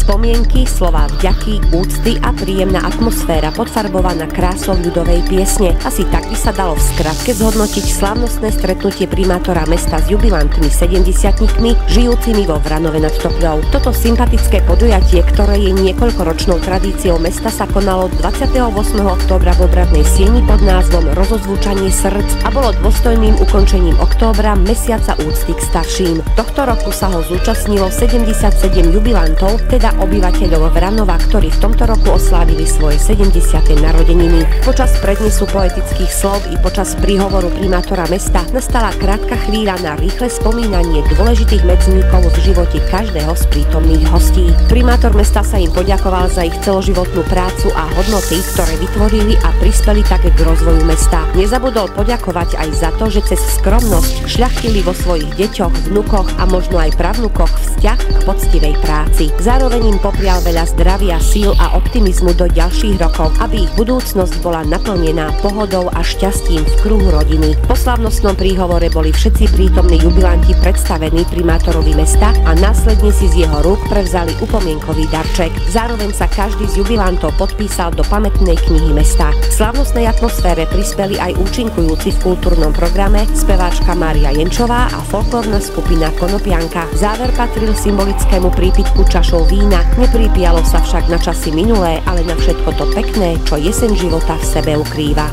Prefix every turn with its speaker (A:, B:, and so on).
A: Spomienky, slová vďaky, úcty a príjemná atmosféra podfarbovaná krásou ľudovej piesne. Asi tak by sa dalo v skratke zhodnotiť slávnostné stretnutie primátora mesta s jubilantmi 70-tníkmi žijúcimi vo Vranove nad Topľou. Toto sympatické podujatie, ktoré je niekoľkoročnou tradíciou mesta, sa konalo 28. októbra v Obradnej sieni pod názvom Rozozvučanie srdc a bolo dôstojným ukončením októbra, mesiaca úcty k starším. Tohto roku sa ho zúčastnilo 77 jubilantov, teda obyvateľov Vranova, ktorí v tomto roku oslávili svoje 70. narodeniny. Počas prednesu poetických slov i počas príhovoru primátora mesta nastala krátka chvíľa na rýchle spomínanie dôležitých medzníkov v živote každého z prítomných hostí. Primátor mesta sa im poďakoval za ich celoživotnú prácu a hodnoty, ktoré vytvorili a prispeli tak k rozvoju mesta. Nezabudol poďakovať aj za to, že cez skromnosť šľachtili vo svojich deťoch, vnukoch a možno aj pravnukoch vzťah k poctivej práci. Zároveň im poprial veľa zdravia, síl a optimizmu do ďalších rokov, aby ich budúcnosť bola naplnená pohodou a šťastím v kruhu rodiny. Po slávnostnom príhovore boli všetci prítomní jubilanti predstavení primátorovi mesta a následne si z jeho rúk prevzali upomienkový darček. Zároveň sa každý z jubilantov podpísal do pamätnej knihy mesta. V slávnostnej atmosfére prispeli aj účinkujúci v kultúrnom programe speváčka Mária Jenčová a folklórna skupina Konopianka. Záver patril symbolickému prípitku čašou vína. Nepripíjalo sa však na časy minulé, ale na všetko to pekné, čo jeseň života v sebe ukrýva.